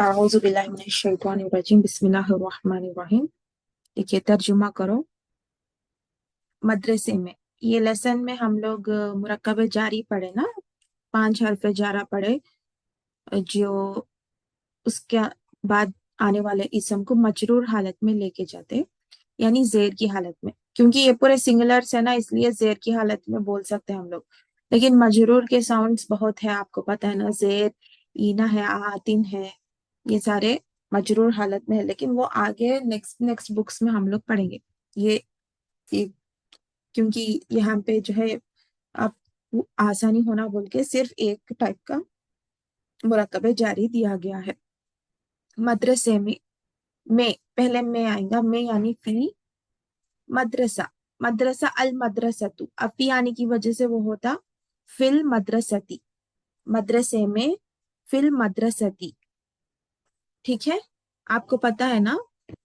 औज़ुबिल्लाहिमिनश्शैतानिर्रजीम बिस्मिल्लाहिर्रहमानिर्रहीम। देखिए तर्जुमा करो। मदरसे में ये लेसन में हम लोग मुरक्कब जारी पढ़े ना, 5 हरफ जारा पढ़े, जो उसके बाद आने वाले इसम को मजरूर हालत में लेके जाते, यानी जेर की हालत में। क्योंकि ये पूरे सिंगुलर्स है ना, इसलिए जेर की हालत में बोल सकते हैं हम लोग। लेकिन मजरूर के साउंड्स बहुत है, आपको पता है ना, जेर, ईना है, आतिन है, ये सारे मजरूर हालत में है। लेकिन वो आगे नेक्स्ट नेक्स्ट बुक्स में हम लोग पढ़ेंगे। ये क्योंकि यहाँ पे जो है, आप आसानी होना बोल के सिर्फ एक टाइप का मुरक्कब जारी दिया गया है। मदरसे में पहले में आएगा, में यानी फी। मदरसा, मदरसा अल मदरसतु, अब फी आने की वजह से वो होता फिल मदरसती, मदरसे में, फिल मदरसती। ठीक है, आपको पता है ना,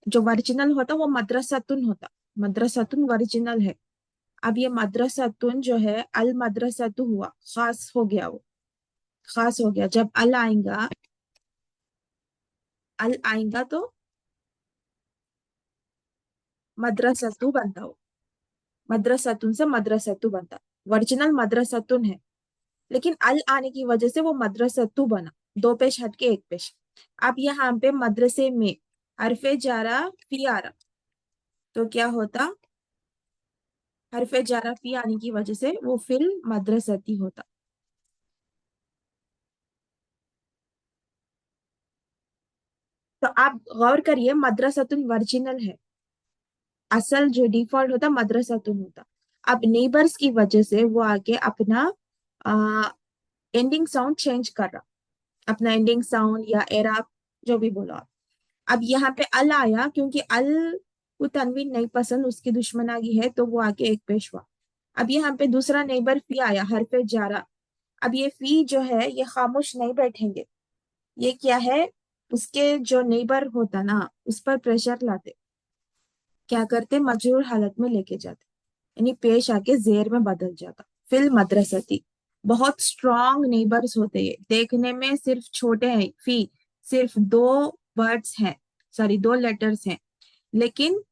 जो ओरिजिनल होता वो मदरसतुन होता, मदरसतुन ओरिजिनल है। अब ये मदरसतुन जो है अल मदरसतु हुआ, खास हो गया वो, खास हो गया। जब अल आएगा, अल आएगा तो मदरसतु बनता हो, मदरसतुन से मदरसतु बनता। ओरिजिनल मदरसतुन है, लेकिन अल आने की वजह से वो मदरसतु बना, दो पेश हट के एक पेश। अब यहाँ पे मदरसे में हरफे जारा फी आ रहा, तो क्या होता, हरफे जारा फी आने की वजह से वो फिल मदरसती होता। तो आप गौर करिए, मदरसतुन वर्जिनल है, असल जो डिफॉल्ट होता मदरसतुन होता। अब नेबर्स की वजह से वो आगे अपना एंडिंग साउंड चेंज कर रहा, अपना एंडिंग साउंड या एराब, जो भी बोलो आप। अब यहाँ पे अल आया, क्योंकि अल को तनवीन नहीं पसंद, उसकी दुश्मनागी है, तो वो आके एक पेश हुआ। अब यहाँ पे दूसरा नेबर फी आया, हरफे जारा। अब ये फी जो है ये खामोश नहीं बैठेंगे, ये क्या है, उसके जो नेबर होता ना उस पर प्रेशर लाते, क्या करते, मजरूर हालत में लेके जाते, यानी पेश आके जेर में बदल जाता। फिल मदरसती, बहुत स्ट्रॉन्ग नेबर्स होते हैं, देखने में सिर्फ छोटे हैं, फी सिर्फ दो वर्ड्स हैं, सॉरी दो लेटर्स हैं, लेकिन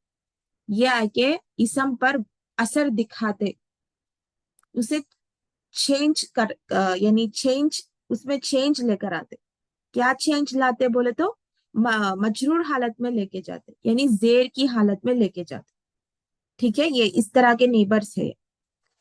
ये आके इसम पर असर दिखाते, उसे चेंज कर यानी चेंज, उसमें चेंज लेकर आते। क्या चेंज लाते बोले तो, मजरूर हालत में लेके जाते, यानी जेर की हालत में लेके जाते। ठीक है, ये इस तरह के नेबर्स है,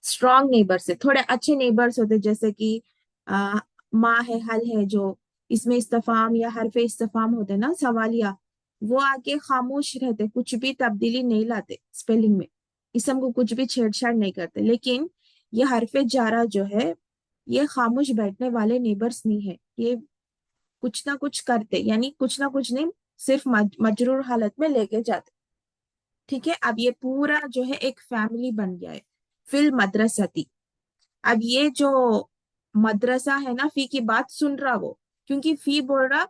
स्ट्रॉन्ग नेबर्स है। थोड़े अच्छे नेबर्स होते, जैसे कि आ, माँ है, हल है, जो इसमें इस्तफाम या हरफे इस्तफाम होते ना, सवालिया, वो आके खामोश रहते, कुछ भी तब्दीली नहीं लाते स्पेलिंग में, इसम को कुछ भी छेड़छाड़ नहीं करते। लेकिन ये हरफे जारा जो है, ये खामोश बैठने वाले नेबर्स नहीं है, ये कुछ ना कुछ करते, यानी कुछ ना कुछ नहीं, सिर्फ मजरूर हालत में लेके जाते। ठीक है, अब ये पूरा जो है एक फैमिली बन गया है, फिल मदरसती। अब ये जो मदरसा है ना, फी की बात सुन रहा वो, क्योंकि फी बोल रहा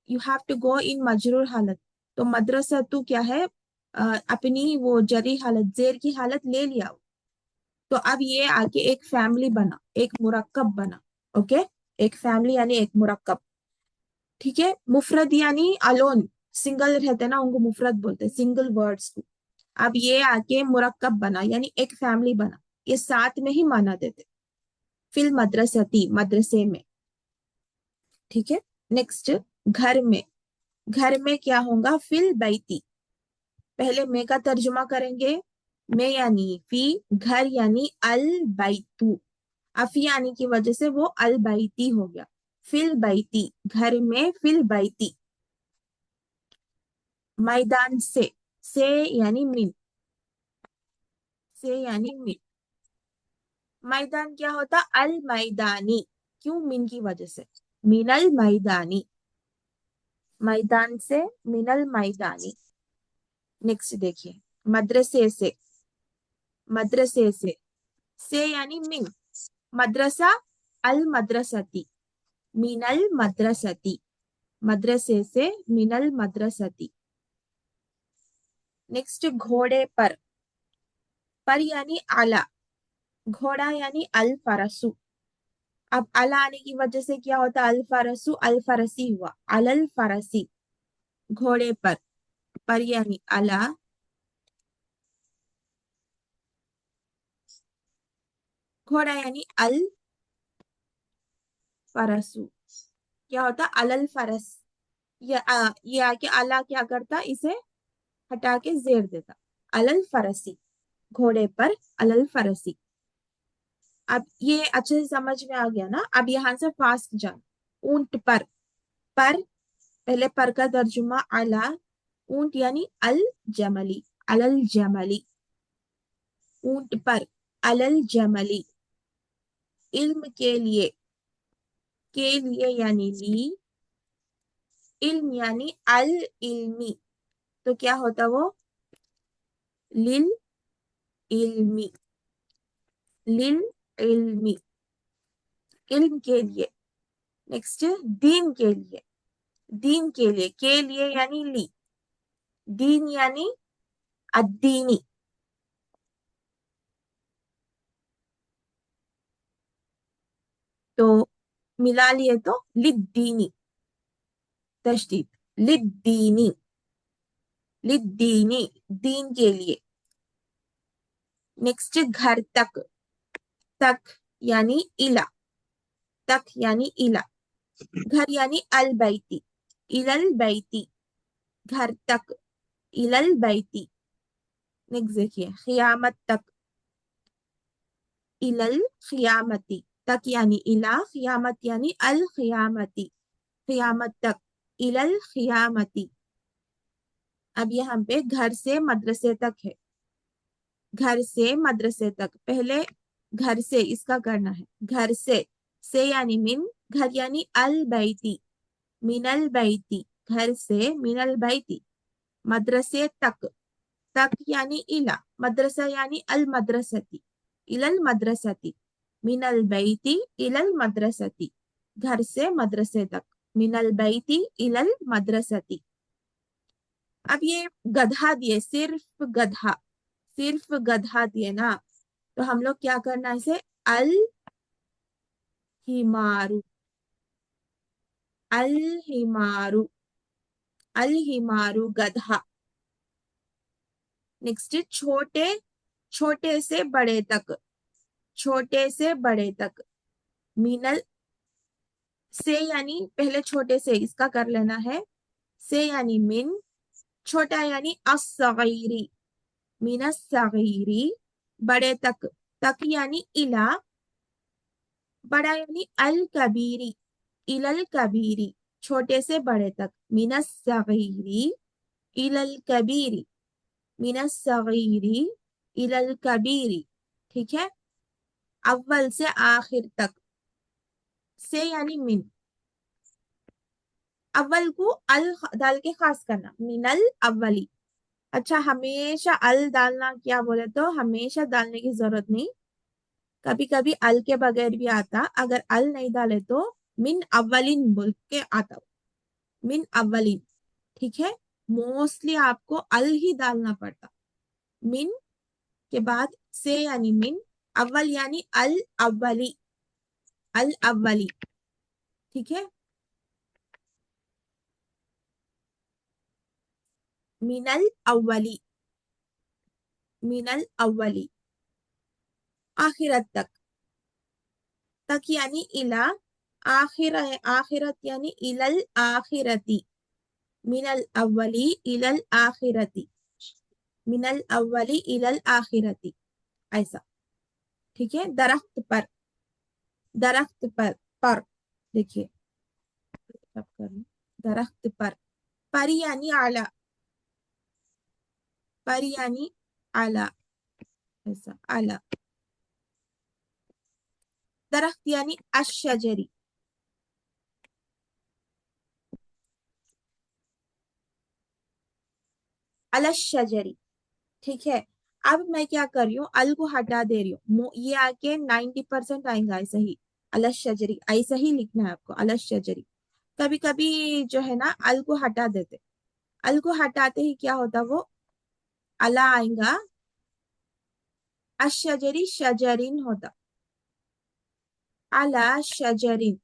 यू हैव टू गो इन मजरूर हालत, तो मदरसा तू क्या है, अपनी वो जरी हालत, जेर की हालत ले लिया। तो अब ये आके एक फैमिली बना, एक मुरक्कब बना। ओके, एक फैमिली यानी एक मुरक्कब। ठीक है, मुफरद यानी अलोन, सिंगल रहते ना, उनको मुफरद बोलते, सिंगल वर्ड्स को। अब ये आके मुरक्कब बना, यानी एक फैमिली बना, ये साथ में ही माना देते, फिल मदरसती, मदरसे में। ठीक है, नेक्स्ट, घर में, घर में क्या होगा, फिल बैती। पहले में का तर्जुमा करेंगे, में यानी फी, घर यानी अल बैतू, अफी आने की वजह से वो अल बैती हो गया, फिल बैती, घर में, फिल बैती। मैदान से यानी मिन, से यानी मिन। मैदान क्या होता, अल मैदानी, क्यों, मिन की वजह से, मिनल मैदानी, मैदान से, मिनल मैदानी। नेक्स्ट देखिए, मदरसे से, मदरसे से यानी मिन, मदरसा अल मदरसती, मिनल मदरसती, मदरसे से, मिनल मदरसती। नेक्स्ट, घोड़े पर यानी आला, घोड़ा यानी अल फरसु, अब अला आने की वजह से क्या होता है, अल फरसु अल फरसी हुआ, अलल फरसी, घोड़े पर यानी अला, घोड़ा यानी अल फरसु, क्या होता अलल फरस, ये आके अला क्या करता, इसे हटा के जेर देता, अलल फरसी, घोड़े पर, अलल फरसी। अब ये अच्छे से समझ में आ गया ना। अब यहां से फास्ट जान, ऊंट पर पहले पर का तर्जुमा अला, ऊंट यानी अल जमली, अलल जमली, ऊंट पर, अलल जमली, इल्म के लिए यानी ली, इल्म यानी अल इल्मी, तो क्या होता वो, लिल इल्मी, लिल इल्मी, इल्म के लिए। नेक्स्ट, दीन के लिए, दीन के लिए यानी ली, दीन यानी अद्दीनी, तो मिला लिए तो लिद्दीनी, तशदीद, लिद्दीनी, लिद्दीनी, दीन के लिए। नेक्स्ट, घर तक यानी इला, तक यानी इला, घर यानी अल बैती, इलल बैती, घर तक, इलल बैती। नेक्स्ट देखिए, खियामत तक, इलल खियामती, तक यानी इला, खियामत यानी अल खियामती, खियामत तक, इलल खियामती। अब यहाँ पे घर से मदरसे तक है, घर से मदरसे तक, पहले घर से इसका करना है, घर से यानी मिन, घर यानी अल बैती, मिनल बैती, घर से मिनल बैती, मदरसे तक यानी इला, मदरसा यानी अल मदरसती, इलल मदरसती, मिनल बैती इलल मदरसती, घर से मदरसे तक, मिनल बैती इलल मदरसती। अब ये गधा दिए, सिर्फ गधा दिए ना, तो हम लोग क्या करना है इसे, अल हिमारू, अल हिमारू, अल हिमारू गधा। नेक्स्ट, छोटे छोटे से बड़े तक, छोटे से बड़े तक, मिनल से यानी पहले छोटे से इसका कर लेना है, से यानी मिन, छोटा यानी असगीरी, मिन असगीरी, बड़े तक यानी इला, बड़ा यानी अल कबीरी, इलल कबीरी, छोटे से बड़े तक, मिन असगीरी इलल कबीरी, मिन असगीरी इलल कबीरी। ठीक है, अव्वल से आखिर तक, से यानी मिन, अव्वल को अल डाल के खास करना, मिनल अव्वली। अच्छा, हमेशा अल डालना क्या बोले तो हमेशा डालने की जरूरत नहीं, कभी कभी अल के बगैर भी आता, अगर अल नहीं डाले तो मिन अव्वलिन बोल के आता, मिन अव्वलिन। ठीक है, मोस्टली आपको अल ही डालना पड़ता, मिन के बाद से यानी मिन, अव्वल यानी अल अव्वली, अल अव्वली। ठीक है, मिनल अव्वली, मिनल अव्वली, आखिरत तक यानी इला, आखिरत यानी इलल आखिरती, मिनल अव्वली इलल आखिरती, मिनल अव्वली इलल आखिरती, ऐसा। ठीक है, दरख्त पर देखिए, सब करना, दरख्त पर यानी आला, पर यानी आला, ऐसा आला, दरख्त यानी अशजरी, अलशजरी। ठीक है, अब मैं क्या कर रही हूँ, अल को हटा दे रही हूँ, ये आके 90% आएगा ऐसे ही, अलश शजरी, ऐसा ही लिखना है आपको, अलश शजरी। कभी कभी जो है ना अल को हटा देते, अल को हटाते ही क्या होता, वो अला आएगा, अशजरी शजरिन होता, अला शजरिन,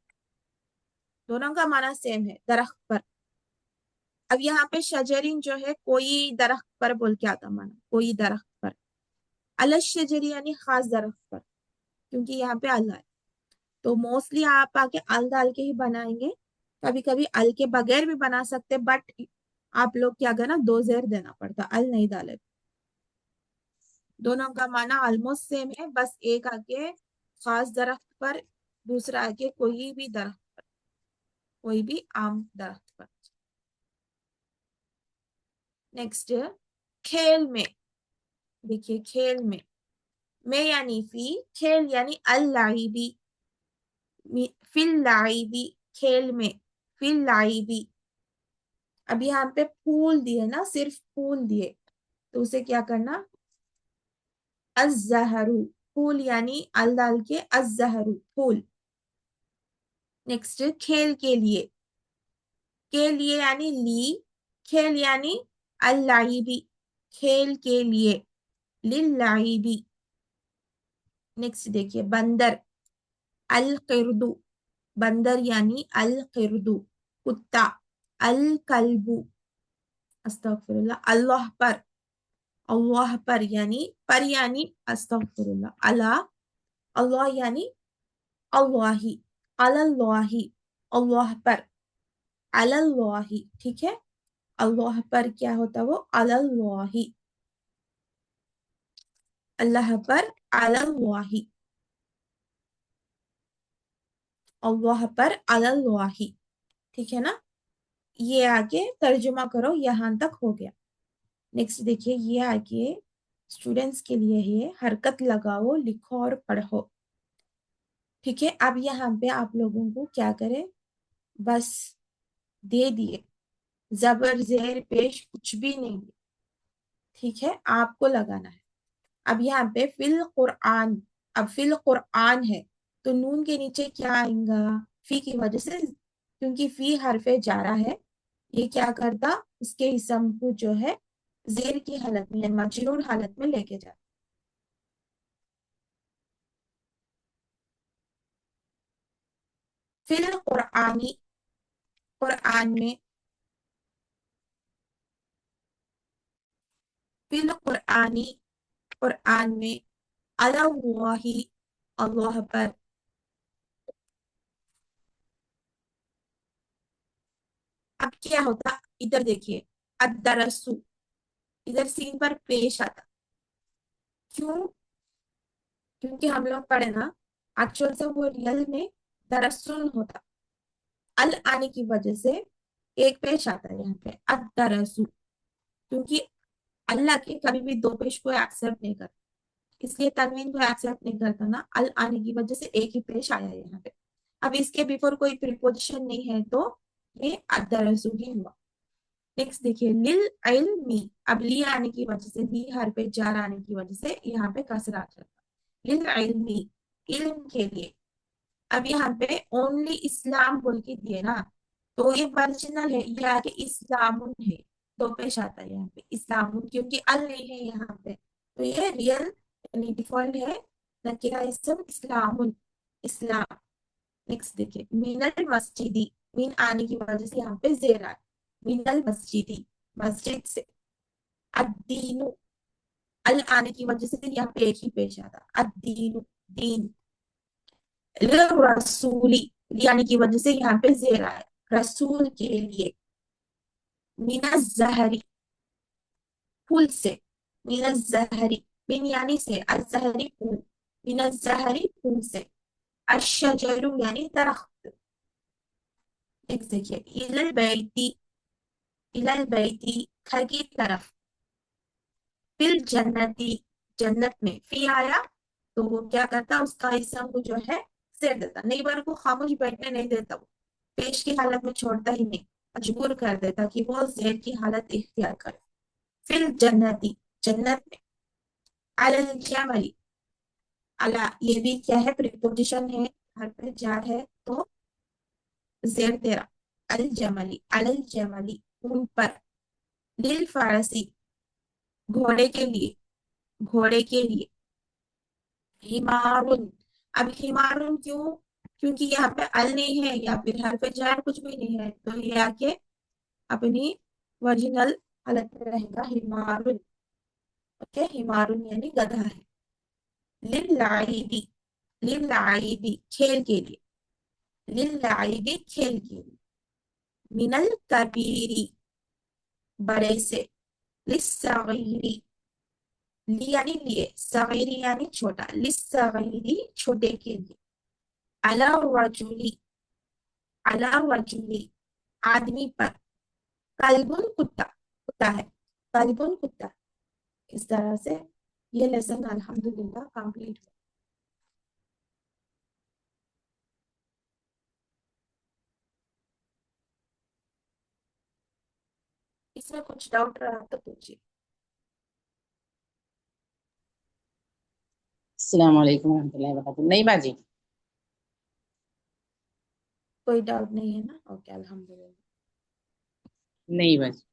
दोनों का माना सेम है, दरख्त पर। अब यहाँ पे शजरिन जो है कोई दरख्त पर बोल के आता माना, कोई दरख्त पर। अला शजरी यानी खास दरख्त पर, क्योंकि यहाँ पे अल्लाह है। तो मोस्टली आप आके अल डाल के ही बनाएंगे। कभी कभी अल के बगैर भी बना सकते, बट आप लोग क्या करना, दो जेर देना पड़ता, अल नहीं डाले। दोनों का माना ऑलमोस्ट सेम है, बस एक आगे खास दरख्त पर, दूसरा आगे कोई भी दरख्त पर, कोई भी आम दरख्त पर। नेक्स्ट, खेल में। देखिए खेल में यानी फी, खेल यानी अल लाइबी, फिल लाइबी, खेल में, फिल लाइबी। अब यहाँ पे फूल दिए ना, सिर्फ फूल दिए, तो उसे क्या करना, अज़्ज़हरू, फूल यानी अल डाल के अज़्ज़हरू, फूल। नेक्स्ट, खेल के लिए यानी ली, खेल यानी अल-लाइबी, खेल के लिए, लिल-लाइबी। नेक्स्ट देखिए बंदर, अल-किरदु, बंदर यानी अल-किरदु, कुत्ता, अल-कल्बु, अस्तगफिरुल्लाह, अल्लाह पर यानी अस्तगफिरुल्लाह, अला, अल्लाह यानी अल्लाही, अलल्लाही, अल्लाह पर, अलल्लाही, ठीक है। अल्लाह पर क्या होता, वो अलल्लाही, अल्लाह पर, अलल्लाही, अल्लाह पर, अलल्लाही, ठीक है ना। ये आगे तर्जुमा करो, यहां तक हो गया। नेक्स्ट देखिए, ये आगे स्टूडेंट्स के लिए है, हरकत लगाओ, लिखो और पढ़ो। ठीक है, अब यहाँ पे आप लोगों को क्या करें, बस दे दिए, जबर जेर पेश कुछ भी नहीं, ठीक है, आपको लगाना है। अब यहाँ पे फिल कुरआन, अब फिल कुरआन है, तो नून के नीचे क्या आएगा, फी की वजह से, क्योंकि फी हरफे जारा है, ये क्या करता, उसके इसम को जो है जेर की हालत में, मजरूर हालत में लेके जाता। फिल कुरआनी, कुरआन में, फिल कुरआनी, कुरआन में, अल्लाही, अल्लाह पर। अब क्या होता, इधर देखिए, अदरसु, इधर सीन पर पेश आता, क्यों, क्योंकि हम लोग पढ़े ना, एक्चुअल से वो रियल में दरअसल होता, अल आने की वजह से एक पेश आता है यहाँ पे, अदरसु, क्योंकि अल्लाह के कभी भी दो पेश को एक्सेप्ट नहीं करता, इसलिए तनवीन को एक्सेप्ट नहीं करता ना, अल आने की वजह से एक ही पेश आया है यहाँ पे। अब इसके बिफोर कोई प्रीपोजिशन नहीं है, तो ये अदरसु ही हुआ। नेक्स्ट देखिए, लिल इल्मी, अब ली आने की वजह से, ली हर पे जार आने की वजह से यहाँ पे कसरा आ जाता, लिल इल्मी, इल्म के लिए। अब यहाँ पे ओनली इस्लाम बोल के दिए ना, तो ये वर्जिनल है, ये आगे इस्लामुन है, दो पेश आता है यहाँ पे इस्लामुन, क्योंकि अल नहीं है यहाँ पे, तो ये रियल यानी डिफॉल्ट है, नकीरा इसम इस्लामुन, इस्लाम। नेक्स्ट देखिए, मिनल मस्जिदी, मीन आने की वजह से यहाँ पे जेर आया, मिनल मस्जिदी, मस्जिद से। अद्दीनु, अल आने की वजह से यहाँ पे एक ही पेश आता, अद्दीनु, दीन। रसूली, यानी की वजह से यहाँ पे जेर आया, रसूल के लिए। मिनज जहरी, फूल से, मिनज जहरी, बिन यानी से, अजहरी फूल, मिनज जहरी फूल से। अशजरु यानी दरख्त। एक देखिए, इलल बैती, इलल बैती, घर की तरफ। फिल जन्नती, जन्नत में, फी आया, तो वो क्या करता, उसका इसम को जो है सेर देता, नेबर को खामोश बैठने नहीं देता, वो पेश की हालत में छोड़ता ही नहीं, मजबूर कर देता कि वो जेर की हालत इख्तियार करे। फिर जन्नती, जन्नत में। अलल जमली, अला, ये भी क्या है, प्रीपोजिशन है, हर पे जार है, तो जेर तेरा, अल जमली, अलल जमली, उन पर। लिल फारसी, घोड़े के लिए, घोड़े के लिए। हिमारुन, अब हिमारुन क्यों, کیونکہ یہاں پہ ال نہیں ہے یا پھر حرف جار کچھ بھی نہیں ہے، تو یہ آ کے اپنی ورجنل حالت میں رہے گا ہمارن. اوکے، ہمارن یعنی گدھا ہے. للعیبی، للعیبی کھیل کے لیے، للعیبی کھیل کے لیے. من الکبیری بڑے سے، للصغیری لی یعنی لیے، صغیری یعنی چھوٹا، للصغیری چھوٹے کے لیے. علی الرجلی، علی الرجلی آدمی پر. کلبن کتا، کتا ہے، کلبن کتا. اس طرح سے یہ لیسن الحمدللہ کمپلیٹ ہو. اس میں کچھ ڈاؤٹ رہا تو پوچھیے. السلام علیکم ورحمۃ اللہ وبرکاتہ. نہیں باجی. کوئی ڈاؤٹ نہیں ہے نا؟ اوکے الحمدللہ. نہیں باجی.